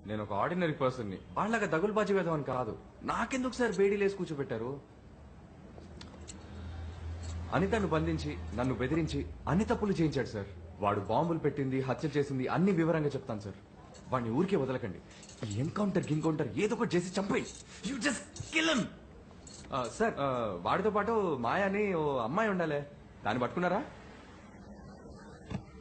నేను ఒక ordinary person ని, వాళ్ళగా దగులుబాజీ వేద్దామని కాదు. నాకెందుకు సార్ బేడీలేసి కూర్చోబెట్టారు? అనితను బంధించి నన్ను బెదిరించి అన్ని తప్పులు చేయించాడు సార్. వాడు బాంబులు పెట్టింది, హత్య చేసింది అన్ని వివరంగా చెప్తాను సార్. వాడిని ఊరికే వదలకండి. ఈ ఎన్కౌంటర్ ఏదో ఒకటి చేసి చంపేయి. You just kill him. Sir, వాడితో పాటు మాయా అని ఓ అమ్మాయి ఉండాలి, దాన్ని పట్టుకున్నారా?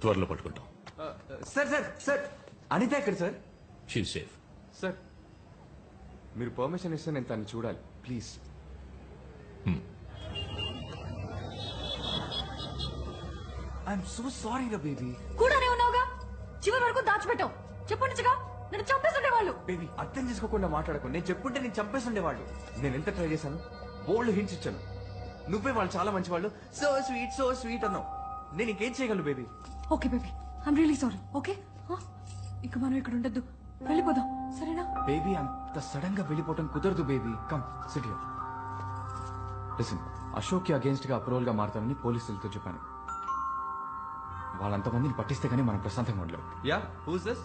త్వరలో పట్టుకుంటాం. సార్ సార్ సార్, అనిత ఎక్కడ సార్? She safe. సార్, మీరు పర్మిషన్ ఇస్తే నేను తను చూడాలి ప్లీజ్. ఐఎమ్ సో సారీ రా బేబీ. కూడానే ఉన్నావుగా, చివరి వరకు దాచిపెట్టావు. చెప్పుండగా నన్ను చంపేస్తుండేవాళ్ళు. బేబీ, అర్థం చేసుకోకుండా మాట్లాడకు. నేను చెప్పుంటే నేను చంపేస్తుండేవాళ్ళు. నేను ఎంత ట్రై చేశాను, బోల్డ్ హింట్స్ ఇచ్చాను. నువ్వే వాళ్ళు చాలా మంచి వాళ్ళు, సో స్వీట్ అన్నావు. నేను ఇంకేం చేయగలను baby? Okay baby, I'm really sorry. Okay, ఇక మనం ఇక్కడ ఉండద్దు, వెళ్ళిపోదాం, సరేనా? బేబీ, అంత సడన్ గా వెళ్ళిపోవటం కుదరదు baby. Come SIT here. Listen, Ashok కి అగేన్స్ట్ గా అప్రూవల్ గా మారుతానని పోలీసులతో చెప్పాను. వాళ్ళంతమందిని పట్టిస్తే గానీ మనం ప్రశాంతంగా ఉండలేం. Yeah, who's this?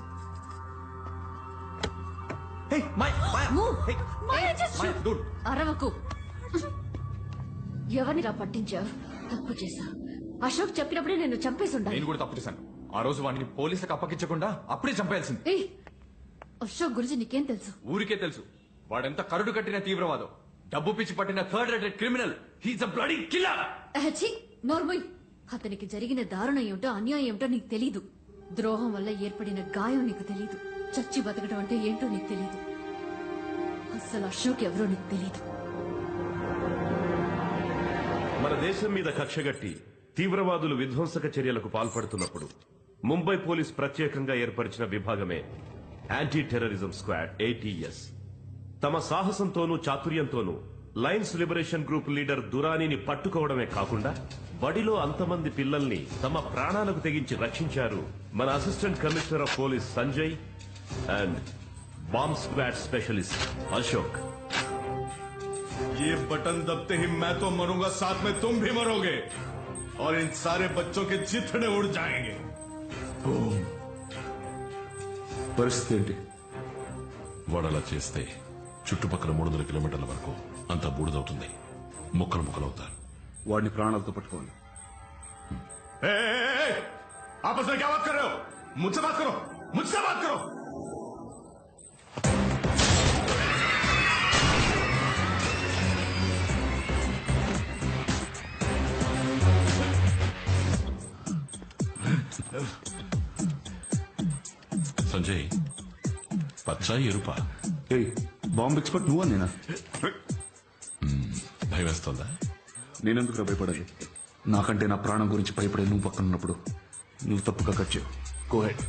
హే అరవకు. ఎవరిని రా పట్టించావు? తప్పు చేశా. అశోక్ చెప్పినప్పుడే నేను చంపేసి ఉండాలి. నేను కూడా తప్పు చేశాను. ఆ రోజు వాడిని పోలీసులకు అప్పగించకుండా అప్పుడే చంపేయాల్సింది. ఏయ్, అశోక్ గురించి నీకేం తెలుసు? ఊరికే తెలుసు. వాడెంత కరుడు కట్టిన తీవ్రవాదం, డబ్బు పిచ్చి పట్టిన third rated criminal. He's a bloody killer. నోర్మోయ్, అతనికి జరిగిన దారుణం ఏమిటో అన్యాయం ఏమిటో నీకు తెలీదు. ద్రోహం వల్ల ఏర్పడిన గాయం నీకు తెలీదు. చచ్చి బతకడం అంటే ఏంటో నీకు తెలీదు. అసలు అశోక్ ఎవరో నీకు తెలీదు. మన దేశం మీద కక్షగట్టి తీవ్రవాదులు విధ్వంసక చర్యలకు పాల్పడుతున్నప్పుడు ముంబై పోలీస్ ప్రత్యేకంగా ఏర్పరిచిన విభాగమే యాంటీ టెర్రరిజం స్క్వాడ్, ATS. తమ సాహసంతోనూ చాతుర్యంతోనూ లయన్స్ లిబరేషన్ గ్రూప్ లీడర్ దురానీని పట్టుకోవడమే కాకుండా బడిలో అంతమంది పిల్లల్ని తమ ప్రాణాలకు తెగించి రక్షించారు మన assistant commissioner of police Sanjay and bomb squad specialist Ashok. ये बटन दबते ही मैं तो मरूंगा, साथ में तुम भी मरोगे और इन सारे बच्चों के चिथड़े उड़ जाएंगे. పరిస్థితి ఏంటి? వాడు అలా చేస్తే చుట్టుపక్కల 300 కిలోమీటర్ల వరకు అంతా బూడిదవుతుంది. ముక్కలవుతారు. వాడిని ప్రాణాలతో పట్టుకోవాలి. आपस में क्या बात कर रहे हो? मुझसे बात करो, मुझसे बात करो. సంజయ్, పచ్చా ఎరుపా? బాంబ్ ఎక్స్పర్ట్ నువ్వా నేనా? భయం వేస్తుందా? నేనెందుకు భయపడాలి? నాకంటే నా ప్రాణం గురించి భయపడే నువ్వు పక్కన ఉన్నప్పుడు నువ్వు తప్పుగా కట్ చేయవు. Go head.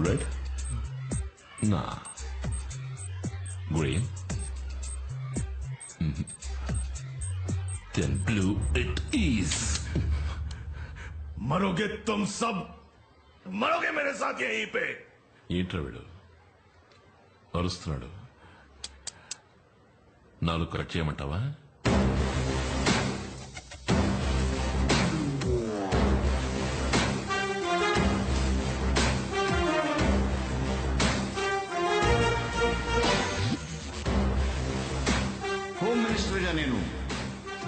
రెడ్, నా green, then blue it is. मरोगे तुम सब, मरोगे मेरे साथ यहीं पे. ఏంట్రా వీడు అరుస్తున్నాడు? నాలుగు కరెక్ట్ చేయమంటావా? హోమ్ మినిస్టర్గా నేను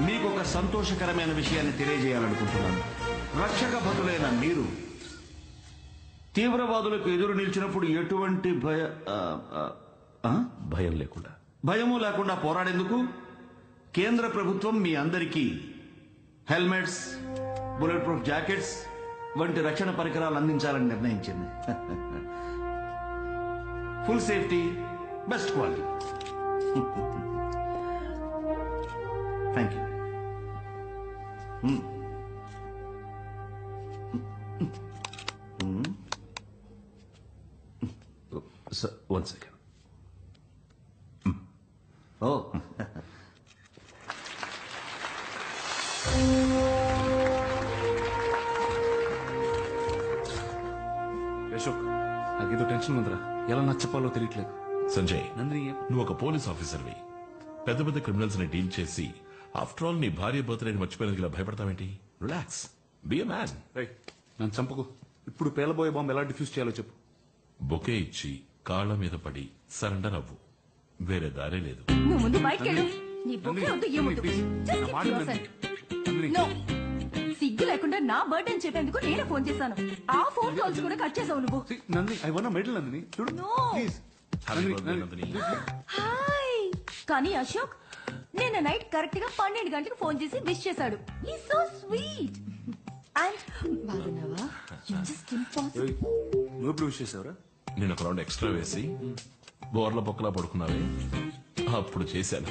మీకు ఒక సంతోషకరమైన విషయాన్ని తెలియజేయాలనుకుంటున్నాను. రక్షక భటులైన మీరు తీవ్రవాదులకు ఎదురు నిలిచినప్పుడు ఎటువంటి భయము లేకుండా పోరాడేందుకు కేంద్ర ప్రభుత్వం మీ అందరికీ హెల్మెట్స్, బుల్లెట్ ప్రూఫ్ జాకెట్స్ వంటి రక్షణ పరికరాలు అందించాలని నిర్ణయించింది. Full safety, best quality. Thank you. One second. Oh. Ashok, నాకేదో టెన్షన్ ఉందిరా. ఎలా నచ్చపాలో తెలియట్లేదు. సంజయ్, నందిని, నువ్వు ఒక పోలీస్ ఆఫీసర్వి. పెద్ద పెద్ద క్రిమినల్స్ ని డీల్ చేసి ఆఫ్టర్ ఆల్ నీ భార్య బర్త్డే మర్చిపోయినందుకు ఇలా భయపడతావేంటి? Relax, be a man. నన్ను చంపకు. ఇప్పుడు పేలబోయే బాంబు ఎలా డిఫ్యూజ్ చేయాలో చెప్పు. బొకే ఇచ్చి కాళ్ల మీద పడి సరెండర్ అవ్వు. వేరే దారే లేదు. నువ్వు ముందు బయటికి వెళ్ళు. నీ బొకే వద్దు ఏమొద్దు. Just నా మాట keep వినండి. yourself. నందిని, No. సిగ్గు లేకుండా నా బర్త్డే అని చెప్పేందుకు నేనే ఫోన్ చేశాను. ఆ ఫోన్ కాల్స్ కూడా కట్ చేసావు నువ్వు. see, Nandini, I want a medal, Nandini. చూడు, No. please. Happy Nandini, birthday, Nandini, Nandini. Hi. కానీ అశోక్ నిన్న నైట్ కరెక్ట్ గా 12 గంటలకు ఫోన్ చేసి విష్ చేశాడు. ఈ సో స్వీట్. అండ్ బాగున్నావా జస్ట్ ఇంపాసిబుల్. ఏయ్, నువ్వు ఎప్పుడు విష్ చేసావురా? నేను ఒక రౌండ్ ఎక్స్ట్రా వేసి బోర్ల బొక్కలా పడుకున్నావే, అప్పుడు చేశాను.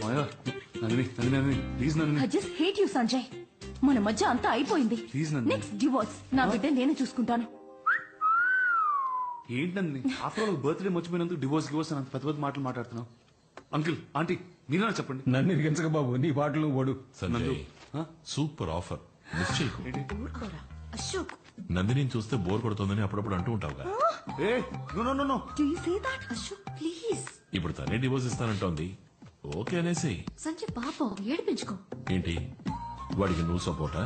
Maya, Nandini, Nandini, Nandini, please Nandini. I just hate you Sanjay. మన మధ్య అంతా అయిపోయింది. Please, నందిని. Next divorce. నా బిడ్డ నేను చూసుకుంటాను. ఏంటి నందిని, ఆఫ్టర్ ఆల్ బర్త్డే మర్చిపోయినందుకు డివోర్స్ అని అంత పెద్ద పెద్ద మాటలు మాట్లాడుతున్నావు. అంకిల్, ఆంటీ, మీరేనా చెప్పండి. నన్ను ఇరిగించక బాబు, నీ పాటలు ఓడు. సంజయ్, ఆ? సూపర్ ఆఫర్, మిస్ చేయకు. ఊరుకోరా అశోక్. నందిని చూస్తే బోర్ కొడుతోందని అప్పుడప్పుడు అంటూ ఉంటావుగా. ఏ, no no no no. Do you say that? Ashok please. ఇప్పుడు తనే డివోర్స్ ఇస్తానంటోంది. ఓకే అనేసి. సంజయ్ పాపం ఏడిపించుకో. ఏంటి, వాడికి నువ్వు సపోర్టా?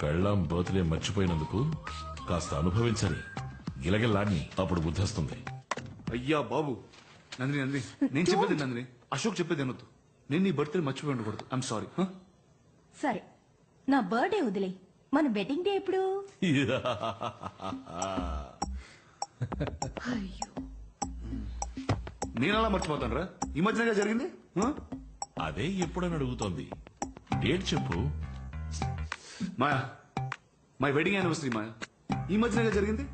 పెళ్ళాం బర్త్డే మర్చిపోయినందుకు కాస్త అనుభవించని గిలగిల్లాడిని, అప్పుడు బుద్ధి వస్తుంది. అయ్యా బాబు, నందిని, నందిని, నేను చెప్పేది నందిని, అశోక్ చెప్పేది అనొద్దు. నేను నీ బర్త్డే మర్చిపోయి ఉండకూడదు. I'm sorry. సరే, నా బర్త్డే వదిలే. మన వెడ్డింగ్ డే ఎప్పుడు? అయ్యో నేను అలా మర్చిపోతాను రా, ఈ మధ్యనగా జరిగింది. అదే ఎప్పుడని అడుగుతోంది. డేట్ చెప్పు. మాయా, మై వెడ్డింగ్ యానివర్సరీ మాయా, ఈ మధ్యనగా జరిగింది.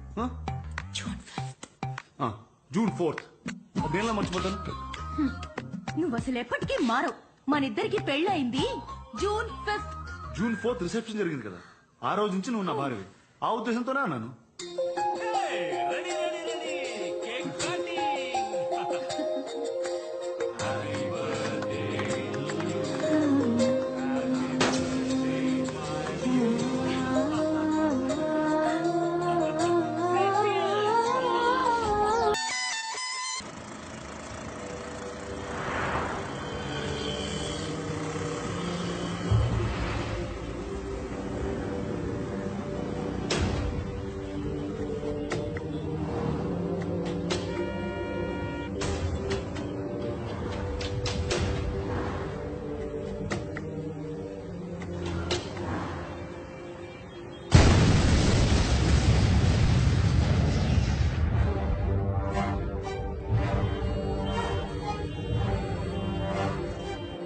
June 4th. నేను మర్చిపోతాను. నువ్వు అసలు ఎప్పటికీ మారవు. మన ఇద్దరికి పెళ్ళయింది June 5th. June 4th reception జరిగింది కదా, ఆ రోజు నుంచి నువ్వు నా భార్యవి. ఆ ఉద్దేశంతోనే అన్నాను.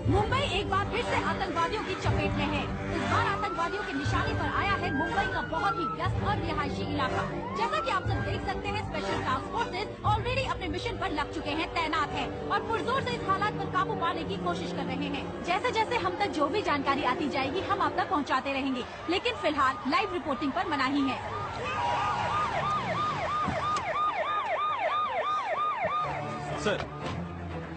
मुंबई एक बार फिर से आतंकवादियों की चपेट में है। इस बार आतंकवादियों के निशाने पर आया है मुंबई का बहुत ही व्यस्त और रिहायशी इलाका। जैसा कि आप सब देख सकते हैं, स्पेशल टास्क फोर्सेज ऑलरेडी अपने मिशन पर लग चुके हैं, तैनात हैं और पुरजोर से इस हालात पर काबू पाने की कोशिश कर रहे हैं। जैसे जैसे हम तक जो भी जानकारी आती जाएगी, हम आप तक पहुँचाते रहेंगे, लेकिन फिलहाल लाइव रिपोर्टिंग पर मनाही है। సార్,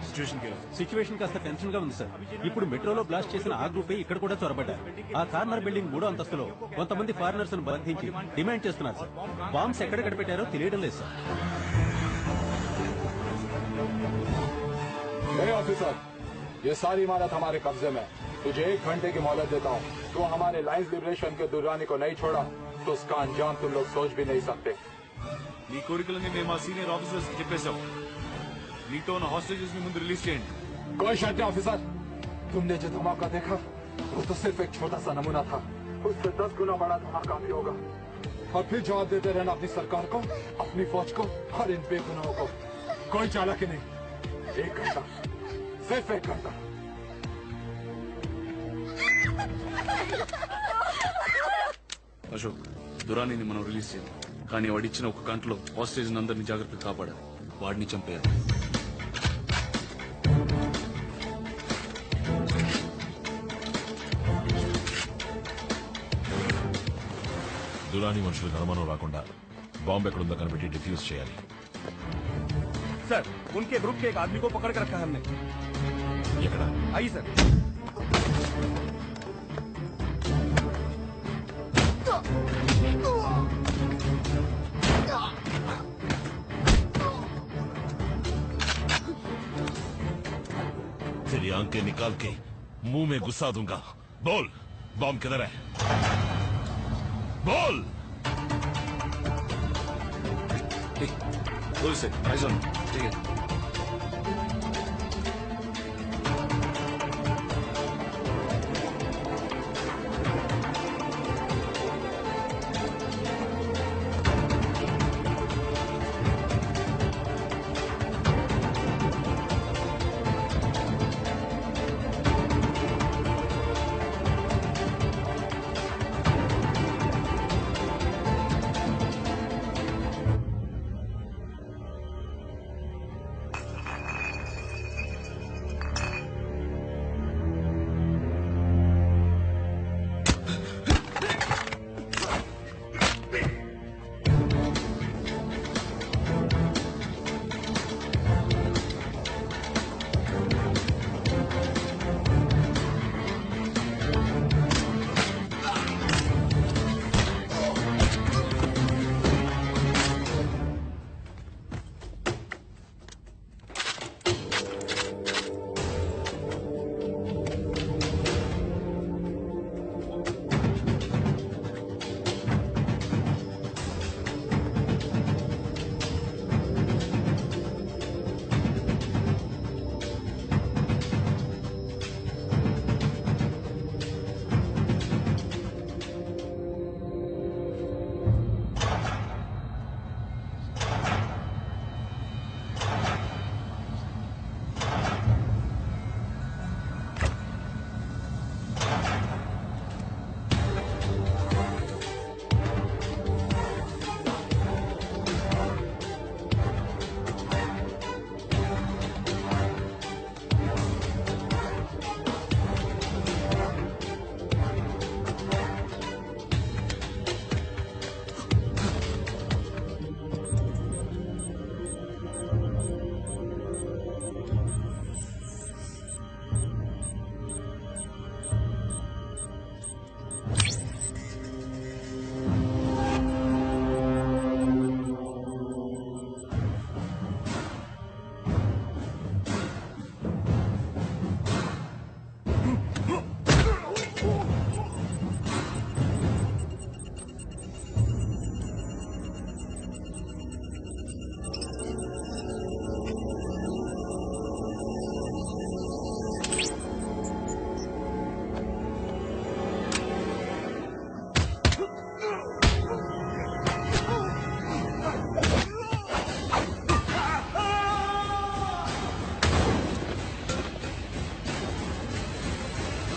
సిచ్యువేషన్ సిచ్యువేషన్ కాస్త టెన్షన్ గా ఉంది సార్. ఇప్పుడు మెట్రోలో బ్లాస్ట్ చేసిన ఆ గ్రూపే ఇక్కడ కూడా చొరబడ్డారు. ఆ కార్నర్ బిల్డింగ్ 3వ అంతస్తులో కొంతమంది ఫారినర్స్ ను బంధించి డిమాండ్ చేస్తున్నారు సార్. బాంబ్స్ ఎక్కడ పెట్టారో తెలియడం లేదు సార్. ऑफिसर, ये सारी इमारत हमारे कब्जे में। तुझे 1 घंटे की मोहलत देता हूँ। तो हमारे लाइन्स लिबरेशन के दुर्रानी को नहीं छोड़ा तो उसका अंजाम तुम लोग सोच भी नहीं सकते। నీ కోరికలని మేము మా సీనియర్ ఆఫీసర్స్ చెప్పేశాం. నీతో ఉన్న హాస్టేజెస్ ని ముందు రిలీజ్ చేయండి. कोई शक नहीं ऑफिसर, तुमने जो धमाका देखा वो तो सिर्फ एक छोटा सा नमूना था। उससे 10 गुना बड़ा धमाका भी होगा। और फिर जवाब देते रहना अपनी सरकार को, अपनी फौज को और इन बेगुनाहों को। कोई चालाकी नहीं। 1 घंटा, सिर्फ 1 घंटा। అశోక్, దురానీని మనం రిలీజ్ చేయాలి, కానీ వాడిచ్చిన ఒక గంటలో హాస్టేజ్ అందరినీ జాగ్రత్తగా కాపాడాలి. వాడిని చంపేయాలి. దురాని మనుషులకు అనుమానం రాకుండా బాంబు ఎక్కడుందో కనిపెట్టి డిఫ్యూజ్ చేయాలి. सर, उनके ग्रुप के एक आदमी को पकड़ कर रखा है हमने। ఎక్కడ? आई सर। तेरी आंखें निकाल के मुंह में घुसा दूंगा। बोल, बॉम्ब किधर है? बोल। ठीक से आइजन ठीक है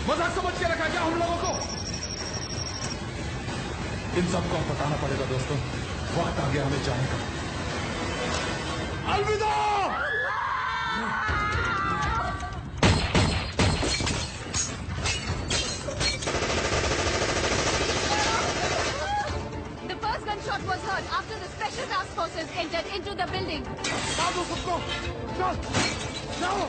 मजाक समझ के रखा क्या हम लोगों को? इन सबको बताना पड़ेगा दोस्तों, वक्त आ गया हमें जाने का। अलविदा। The first gunshot was heard after the special task forces entered into the building. मारो सबको, चल, जाओ।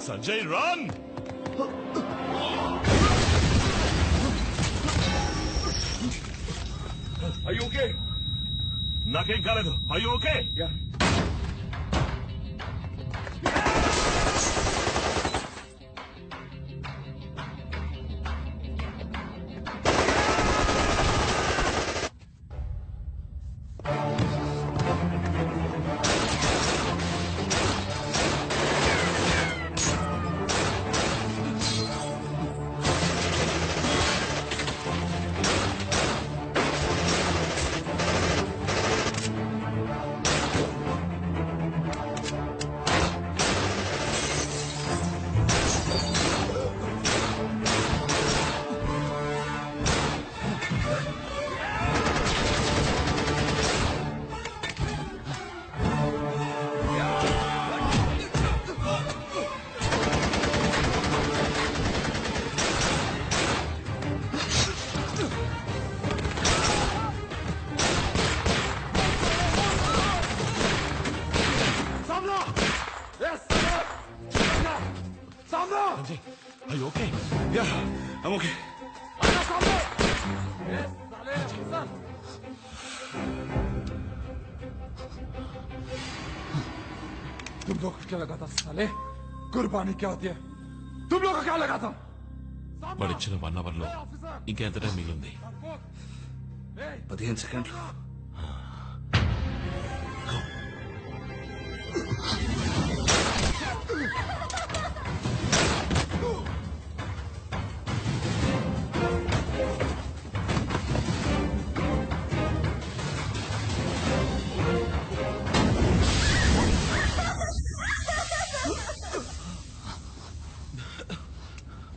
Sanjay, run! Are you okay? నాకేం కాలేదు. Are you okay? Yeah. Are you okay? Yeah, I'm okay. तुम लोग को क्या लगा था साले? कुर्बानी क्या होती है? तुम लोग को क्या लगा था? వాడు ఇచ్చిన 1 అవర్ లో ఇంకెంత టైం మిగిలింది? 15 సెకండ్లు.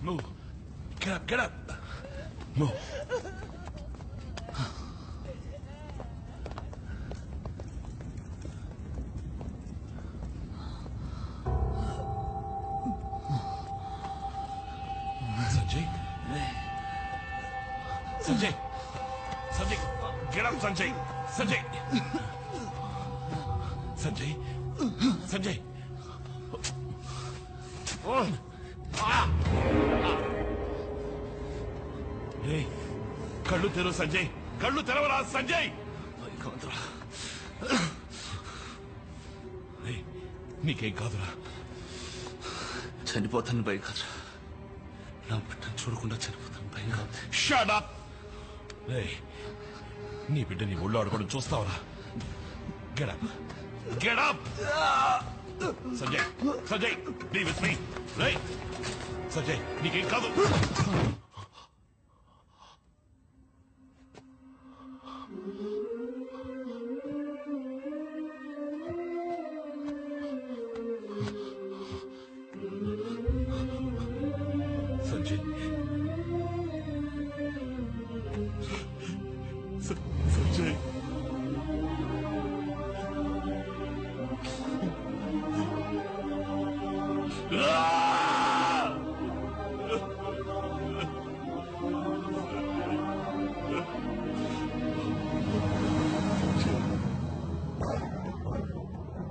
Move. Get up. Move. Sanjay. Get up, Sanjay. Sanjay. Oh. కళ్ళు తెరు సంజయ్, కళ్ళు తెరవరా సంజయ్. నీకేం కాదురా. చనిపోతాను భయం కాదురా. నా బిడ్డను చూడకుండా చనిపోతాను భయం కాదు. Shut up. నీ బిడ్డ నీ ఒళ్ళు ఆడుకోవడం చూస్తావరా? Get up. Sanjay, be with me. Sanjay, నీకేం కాదు.